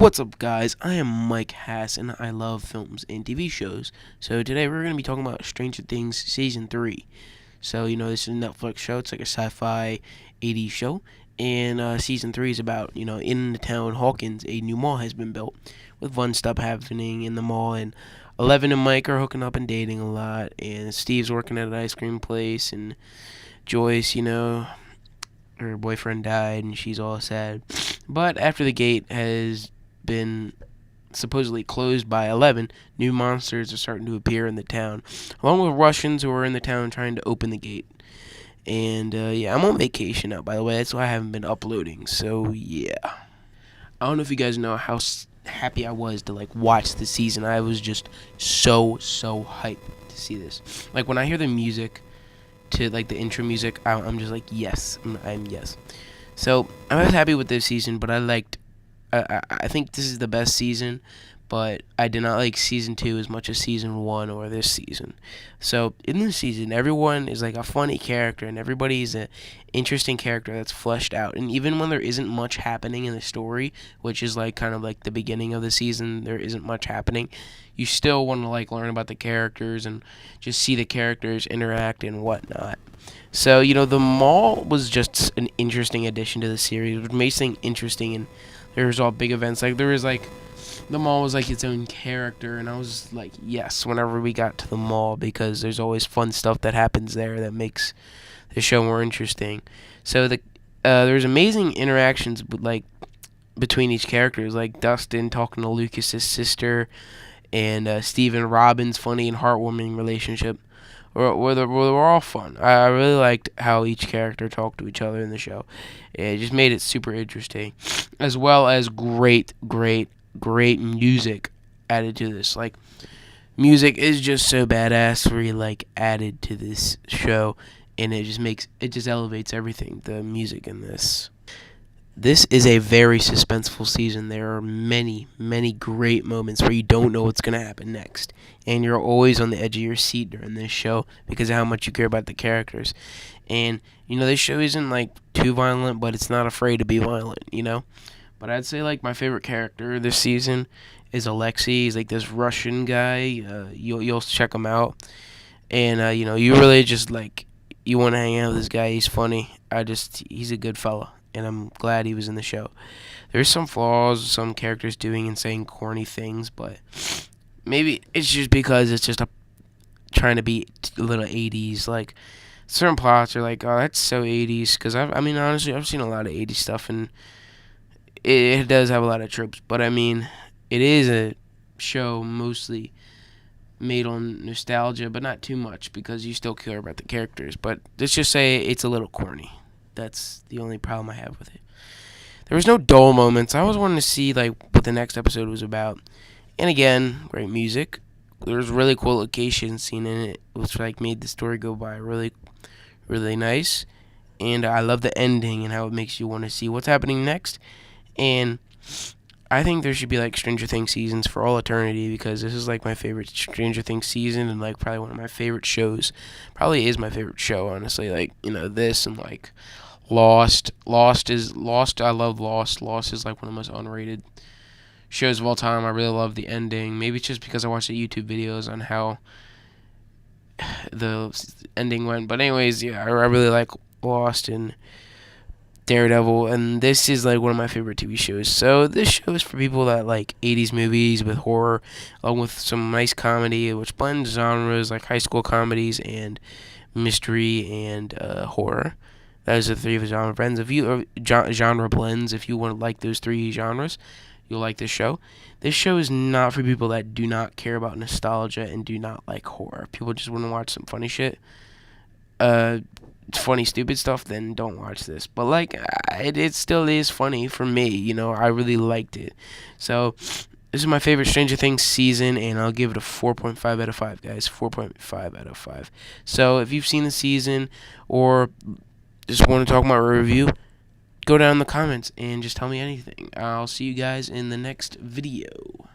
What's up, guys? I am Mike Hass, and I love films and TV shows. So today we're going to be talking about Stranger Things Season 3. So, this is a Netflix show. It's like a sci-fi 80s show. And Season 3 is about, in the town Hawkins, a new mall has been built with fun stuff happening in the mall. And Eleven and Mike are hooking up and dating a lot. And Steve's working at an ice cream place. And Joyce, her boyfriend died and she's all sad. But after the gate has been supposedly closed by 11, new monsters are starting to appear in the town, along with Russians who are in the town trying to open the gate. And yeah, I'm on vacation now, by the way. That's why I haven't been uploading. So yeah, I don't know if you guys know how happy I was to watch the season. I was just so hyped to see this. Like when I hear the music to the intro music, I'm just like yes, I'm yes. So I was happy with this season, but I think this is the best season, but I did not like season 2 as much as season 1 or this season. So in this season, everyone is like a funny character, and everybody's an interesting character that's fleshed out. And even when there isn't much happening in the story, which is kind of the beginning of the season, there isn't much happening, you still want to learn about the characters and just see the characters interact and whatnot. So, the mall was just an interesting addition to the series, which makes things interesting. And there's all big events. The mall was its own character, and I was like, yes, whenever we got to the mall, because there's always fun stuff that happens there that makes the show more interesting. So there's amazing interactions between each characters, like Dustin talking to Lucas's sister, and Steve and Robin's funny and heartwarming relationship. Were all fun. I really liked how each character talked to each other in the show. It just made it super interesting, as well as great music added to this. Music is just so badass, really added to this show, and it just elevates everything. The music in this. This is a very suspenseful season. There are many great moments where you don't know what's going to happen next. And you're always on the edge of your seat during this show because of how much you care about the characters. And, this show isn't, too violent, but it's not afraid to be violent, But I'd say, my favorite character this season is Alexei. He's, this Russian guy. You'll check him out. And, you really just, you want to hang out with this guy. He's funny. He's a good fella. And I'm glad he was in the show. There's some flaws, some characters doing and saying corny things, but maybe it's just because it's just trying to be a little 80s. Certain plots are oh, that's so 80s. Because, honestly, I've seen a lot of 80s stuff, and it does have a lot of tropes. But, it is a show mostly made on nostalgia, but not too much because you still care about the characters. But let's just say it's a little corny. That's the only problem I have with it. There was no dull moments. I always wanted to see what the next episode was about. And again, great music. There was really cool location scene in it, which made the story go by really nice. And I love the ending and how it makes you want to see what's happening next. And I think there should be Stranger Things seasons for all eternity, because this is my favorite Stranger Things season, and probably one of my favorite shows. Probably is my favorite show, honestly. This and Lost. Lost. I love Lost. Lost is one of the most underrated shows of all time. I really love the ending. Maybe it's just because I watched the YouTube videos on how the ending went. But anyways, yeah, I really like Lost and Daredevil, and this is one of my favorite TV shows. So this show is for people that like 80s movies with horror, along with some nice comedy, which blends genres like high school comedies and mystery and horror. Those are the three genre blends. If you genre blends, if you want to like those three genres, you'll like this show. This show is not for people that do not care about nostalgia and do not like horror. People just want to watch some funny shit. Funny stupid stuff, then don't watch this. But it still is funny for me. I really liked it. So this is my favorite Stranger Things season, and I'll give it a 4.5 out of 5, guys. 4.5 out of 5. So if you've seen the season or just want to talk about a review, go down in the comments and just tell me anything. I'll see you guys in the next video.